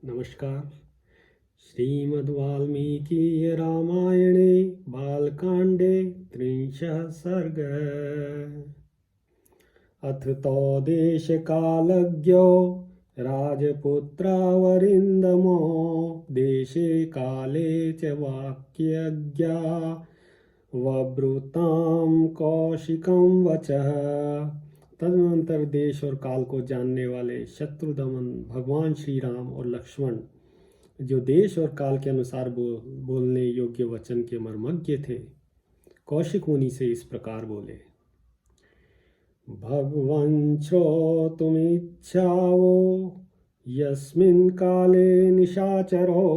नमस्कार। श्रीमद्वाल्मीकि रामायणे बालकाण्डे त्रिंशः सर्गः। अथ तो देशकालज्ञो राजपुत्रावरिन्दमो देशे काले च वाक्यज्ञा वब्रूतां कौशिकं वचः। तदनंतर देश और काल को जानने वाले शत्रुदमन भगवान श्री राम और लक्ष्मण, जो देश और काल के अनुसार बोलने योग्य वचन के मर्मज्ञ थे, कौशिक मुनि से इस प्रकार बोले। भगवन् श्रोतुमिच्छावो यस्मिन् काले निशाचरो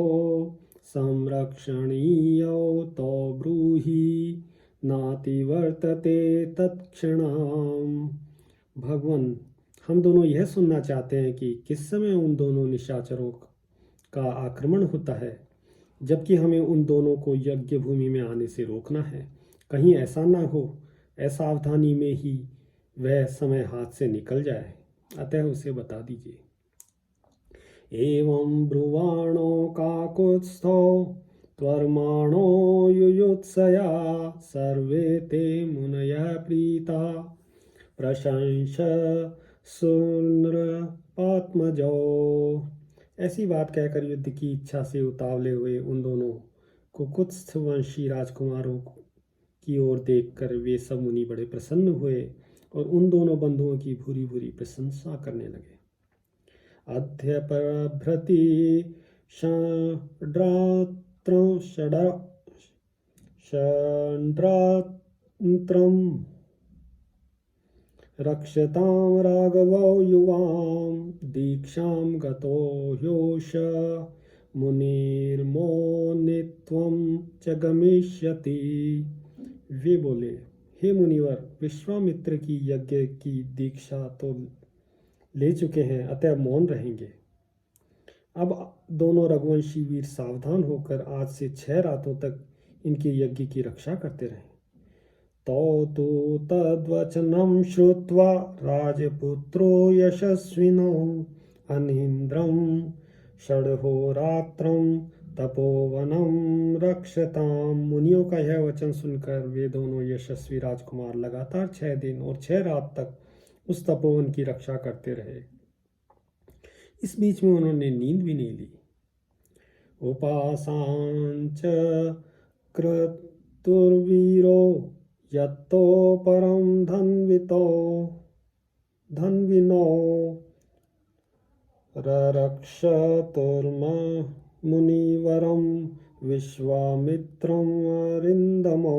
संरक्षणीयो तो ब्रूहि नातिवर्तते तत्क्षणाम्। भगवान, हम दोनों यह सुनना चाहते हैं कि किस समय उन दोनों निशाचरों का आक्रमण होता है, जबकि हमें उन दोनों को यज्ञ भूमि में आने से रोकना है। कहीं ऐसा ना हो, असावधानी में ही वह समय हाथ से निकल जाए, अतः उसे बता दीजिए। एवं ब्रुवाणो काकुत्स्थो त्वर्माणो युयुत्सया सर्वे ते मुनयः प्रीता प्रशंस सुनृपात्मजो। ऐसी बात कहकर युद्ध की इच्छा से उतावले हुए उन दोनों कुकुत्स्थ वंशी राजकुमारों की ओर देखकर वे सब मुनि बड़े प्रसन्न हुए और उन दोनों बंधुओं की भूरी भूरी प्रशंसा करने लगे। अद्य प्रभृति षड्रात्रं रक्षतां राघवौ युवां दीक्षां गतो ह्योष मुनिर्मोनित्वं च गमिष्यति। वे बोले, हे मुनिवर, विश्वामित्र की यज्ञ की दीक्षा तो ले चुके हैं, अतः मौन रहेंगे। अब दोनों रघुवंशी वीर सावधान होकर आज से 6 रातों तक इनके यज्ञ की रक्षा करते रहे। तौ तु तद्वचनं श्रुत्वा राजपुत्रो यशस्विनो अनीन्द्रं षड्होरात्रं तपोवनं रक्षताम। मुनियों का यह वचन सुनकर वे दोनों यशस्वी राजकुमार लगातार 6 दिन और 6 रात तक उस तपोवन की रक्षा करते रहे। इस बीच में उन्होंने नींद भी नहीं ली। उपासांच क्रतुर्वीरो यत्तो परम धन्विनो रक्षतुर्मुनिवरम विश्वामित्रम अरिंदमो।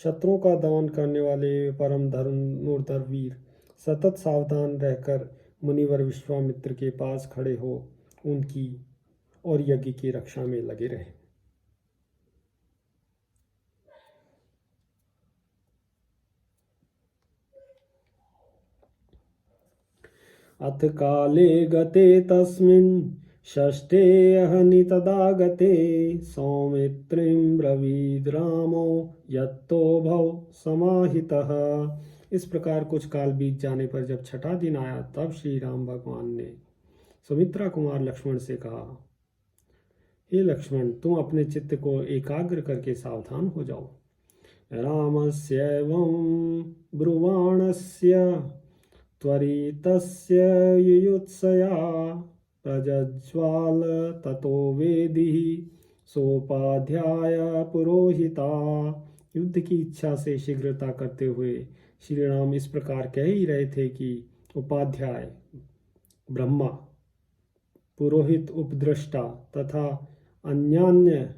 शत्रुओं का दमन करने वाले परम धनुर्धर वीर सतत सावधान रहकर मुनिवर विश्वामित्र के पास खड़े हो उनकी और यज्ञ की रक्षा में लगे रहे। अथ काले गते तस्मिन् षष्ठे अहनि तदा गते सौमित्रिं ब्रवीद रामो यत्तो भव समाहितः। इस प्रकार कुछ काल बीत जाने पर जब छठा दिन आया, तब श्री राम भगवान ने सुमित्रा कुमार लक्ष्मण से कहा, हे लक्ष्मण, तुम अपने चित्त को एकाग्र करके सावधान हो जाओ। रामस्यैवं ब्रुवाणस्य त्वरितस्य युयुत्सया प्रज्ज्वाल ततो वेदिः सोपाध्याय पुरोहिता। युद्ध की इच्छा से शीघ्रता करते हुए श्री राम इस प्रकार कह ही रहे थे कि उपाध्याय ब्रह्मा, पुरोहित उपद्रष्टा तथा अन्यान्य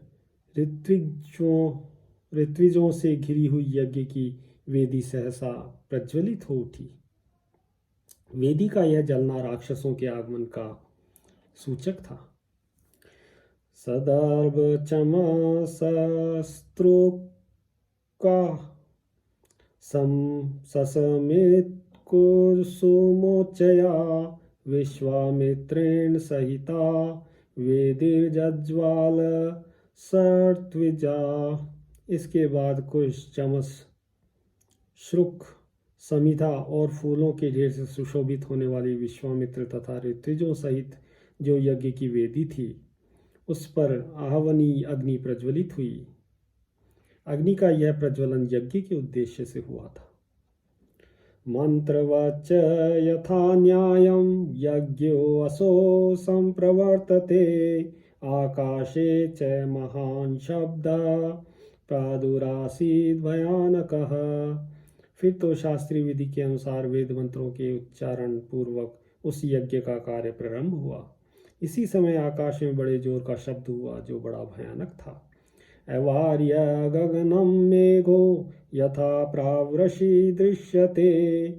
ऋत्विजों से घिरी हुई यज्ञ की वेदी सहसा प्रज्वलित हो उठी। वेदी का यह जलना राक्षसों के आगमन का सूचक था। सदर्भ चमसस्त्रुका ससमित कुसुमोच्चया विश्वामित्रेण सहिता वेदिर्जज्वाल सर्त्विजा। इसके बाद कुछ चमस, श्रुक, समिधा और फूलों के ढेर से सुशोभित होने वाली विश्वामित्र तथा ऋत्विजों सहित जो यज्ञ की वेदी थी उस पर आहवनी अग्नि प्रज्वलित हुई। अग्नि का यह प्रज्वलन यज्ञ के उद्देश्य से हुआ था। मंत्रवच्च यथा न्यायं यज्ञो असो संप्रवर्तते आकाशे च महान शब्द प्रादुरासीद भयानकः। फिर तो शास्त्रीय विधि के अनुसार वेद मंत्रों के उच्चारण पूर्वक उस यज्ञ का कार्य प्रारंभ हुआ। इसी समय आकाश में बड़े जोर का शब्द हुआ जो बड़ा भयानक था। अवार्य गगनम मेघो यथा प्रावृषि दृश्यते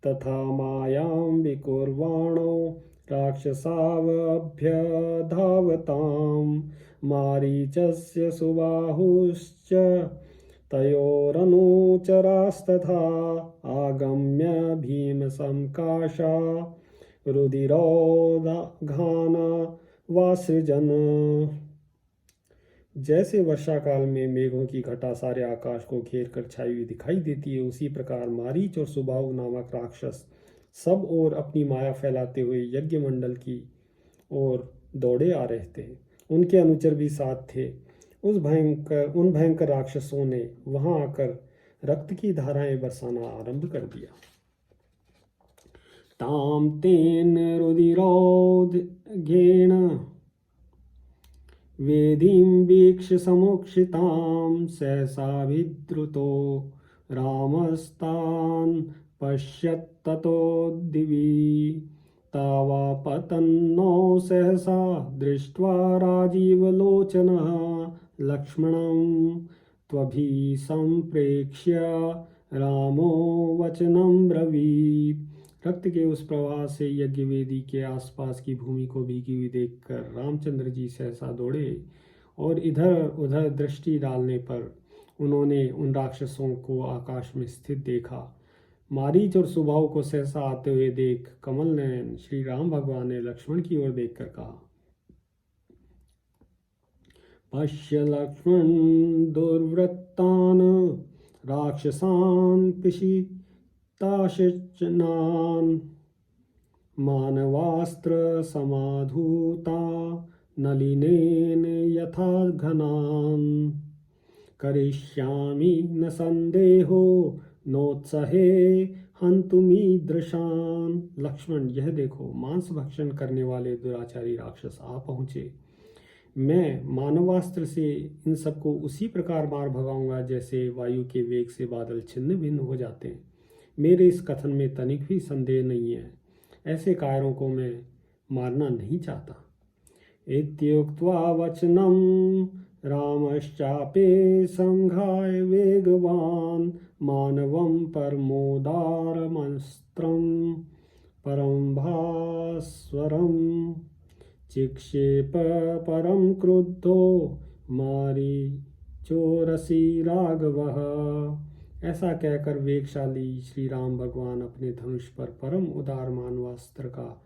तथा मायां विकुर्वाणो राक्षसावभ्यधावताम् मारीचस्य सुबाहुश्च तयोरनुचरास्तथा आगम्य भीमसंकाशा रुधिरोदघाना वासृजन। जैसे वर्षा काल में मेघों की घटा सारे आकाश को घेर कर छाई हुई दिखाई देती है, उसी प्रकार मारीच और सुबाहु नामक राक्षस सब ओर अपनी माया फैलाते हुए यज्ञ मंडल की ओर दौड़े आ रहे थे। उनके अनुचर भी साथ थे। उन भयंकर राक्षसों ने वहां आकर रक्त की धाराएं बरसाना आरंभ कर दिया। ताम तेन रुधिरोदघेन वेदीं वीक्ष्य समुक्षितां सहसा विद्रुतो रामस्तान् पश्यत्ततो दिवि तावापतन्नो सहसा दृष्ट्वा राजीवलोचनः लक्ष्मणं त्वभिसंप्रेक्ष्य रामो वचनं ब्रवीत्। रक्त के उस प्रवाह से यज्ञ वेदी के आसपास की भूमि को भीगी हुई देखकर रामचंद्र जी सहसा दौड़े और इधर उधर दृष्टि डालने पर उन्होंने उन राक्षसों को आकाश में स्थित देखा। मारीच और सुबाहु को सहसा आते हुए देख कमल नयन श्री राम भगवान ने लक्ष्मण की ओर देखकर कहा, पश्य लक्ष्मण दुर्वृत्तान् राक्षसान् पिशिताशनान् मानवास्त्र समाधूता नलिनेन यथा घनान् करिष्यामि न संदेहो नोत्सहे हंतुमीदृशान्। लक्ष्मण, यह देखो मांस भक्षण करने वाले दुराचारी राक्षस आ पहुँचे। मैं मानवास्त्र से इन सबको उसी प्रकार मार भगाऊंगा जैसे वायु के वेग से बादल छिन्न भिन्न हो जाते हैं। मेरे इस कथन में तनिक भी संदेह नहीं है। ऐसे कायरों को मैं मारना नहीं चाहता। इत्युक्त्वा वचनं रामश्चापे संघाय वेगवान् मानवं परमोदारमस्त्रं परं भास्वरं चिक्षेप परम क्रुद्धो मारीचोरसी राघवः। ऐसा कहकर वेगशाली श्री राम भगवान अपने धनुष पर परम उदार मानवास्त्र का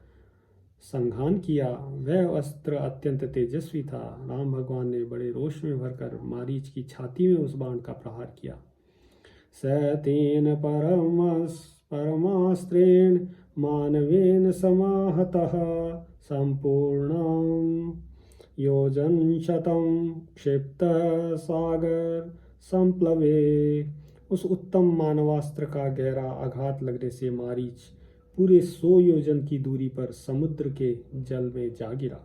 संघान किया। वह अस्त्र अत्यंत तेजस्वी था। राम भगवान ने बड़े रोष में भरकर मारीच की छाती में उस बाण का प्रहार किया। सतेन परमास्त्रेण मानवेन समाहतः संपूर्णं योजन शतं क्षिप्त सागर संप्लवे। उस उत्तम मानवास्त्र का गहरा आघात लगने से मारीच पूरे 100 योजन की दूरी पर समुद्र के जल में जा गिरा।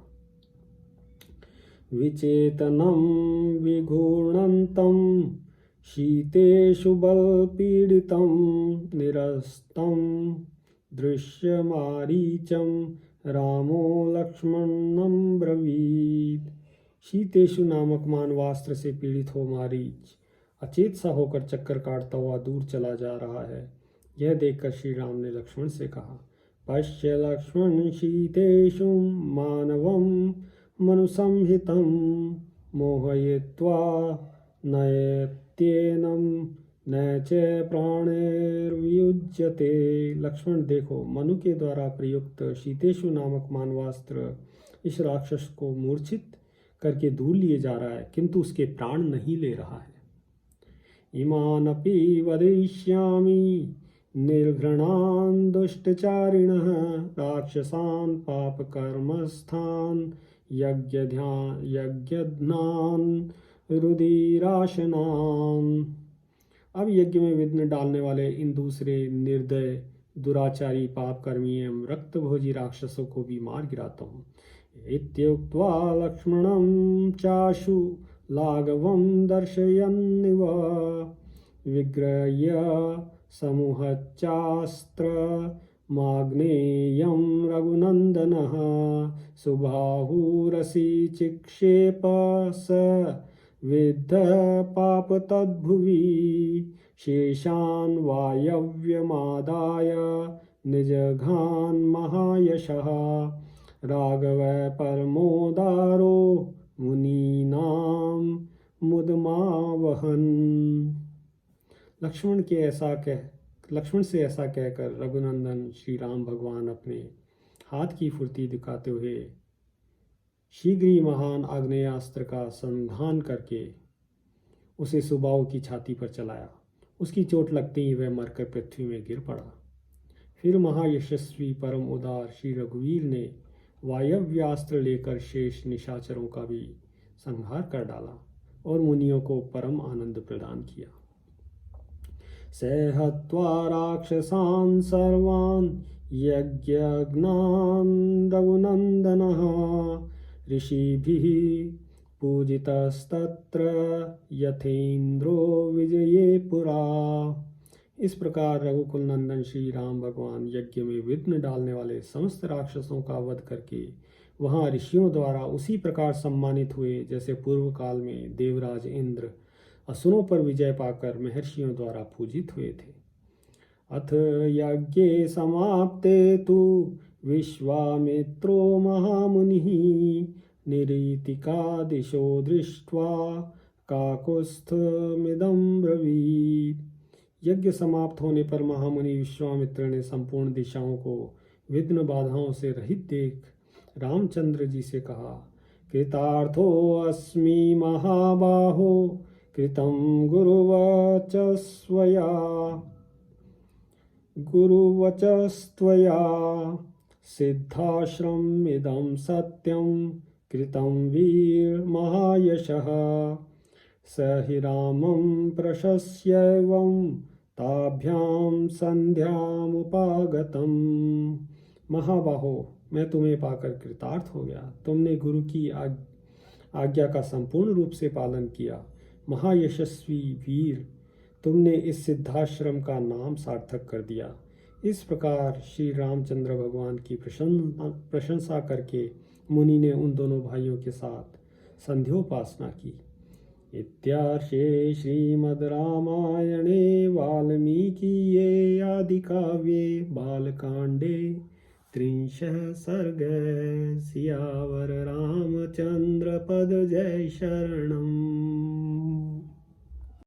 विचेतनं विघूर्णन्तं शीतेषु बलपीडितं निरस्तं दृश्यमारीचं रामो लक्ष्मणं ब्रवीत्। शीतेषु नामक मानवास्त्र से पीड़ित हो मारीच अचेत सा होकर चक्कर काटता हुआ दूर चला जा रहा है। यह देखकर श्री राम ने लक्ष्मण से कहा, पश्य लक्ष्मण शीतेषु मानवं मनुसंहितं मोहयित्वा नयत्येनं न च प्राणैर्वियुज्यते। लक्ष्मण, देखो मनु के द्वारा प्रयुक्त शीतेषु नामक मानवास्त्र इस राक्षस को मूर्छित करके दूर लिए जा रहा है, किंतु उसके प्राण नहीं ले रहा है। इमानपि वदिष्यामि निर्घृणान् दुष्टचारिणः राक्षसान् पापकर्मस्थान् यज्ञध्नान् रुधिराशनान्। अब यज्ञ में विघ्न डालने वाले इन दूसरे निर्दय दुराचारी पापकर्मी एवं रक्तभोजी राक्षसों को भी मार गिराता हूँ। इत्युक्त्वा लक्ष्मणं चाशु लाघवं दर्शयन्निव विग्रह्य समूहच्चास्त्रमाग्नेयं रघुनन्दनः सुबाहुरसि चिक्षेप स विद्ध पापतद्भुवि शेषान् वायव्यमादाय निजघान् महायशः राघव परमोदारो मुनीनां मुदमावहन्। लक्ष्मण से ऐसा कहकर रघुनंदन श्री राम भगवान अपने हाथ की फुर्ती दिखाते हुए शीघ्र ही महान आग्नेयास्त्र का संधान करके उसे सुबाहु की छाती पर चलाया। उसकी चोट लगते ही वह मरकर पृथ्वी में गिर पड़ा। फिर महायशस्वी परम उदार श्री रघुवीर ने वायव्यास्त्र लेकर शेष निशाचरों का भी संहार कर डाला और मुनियों को परम आनंद प्रदान किया। स हत्वा राक्षसान् सर्वान् यज्ञघ्नान् रघुनन्दनः ऋषिभिः पूजितस्तत्र यथेन्द्रो विजये पुरा। इस प्रकार रघुकुल नंदन श्री राम भगवान यज्ञ में विघ्न डालने वाले समस्त राक्षसों का वध करके वहां ऋषियों द्वारा उसी प्रकार सम्मानित हुए जैसे पूर्व काल में देवराज इंद्र असुरों पर विजय पाकर महर्षियों द्वारा पूजित हुए थे। अथ यज्ञे समाप्ते तु विश्वामित्रो महामुनिः निरीतिका दिशो दृष्ट्वा काकुत्स्थमिदं ब्रवीत्। यज्ञ समाप्त होने पर महामुनि विश्वामित्र ने संपूर्ण दिशाओं को विघ्न बाधाओं से रहित देख रामचंद्र जी से कहा, कृतार्थो अस्मि महाबाहो कृतं गुरुवचस्त्वया सिद्धाश्रममिदं सत्यं कृतं वीर महायशः स हि रामं प्रशस्यैवं ताभ्यां संध्यामुपागतम्। महाबाहो, मैं तुम्हें पाकर कृतार्थ हो गया। तुमने गुरु की आज्ञा का संपूर्ण रूप से पालन किया। महायशस्वी वीर, तुमने इस सिद्धाश्रम का नाम सार्थक कर दिया। इस प्रकार श्री रामचंद्र भगवान की प्रशंसा करके मुनि ने उन दोनों भाइयों के साथ संध्योपासना की। इत्यार्षे श्रीमद् रामायणे वाल्मीकिये आदिकाव्ये बालकांडे 30 सर्ग। सियावर रामचंद्र पद जय शरणम्।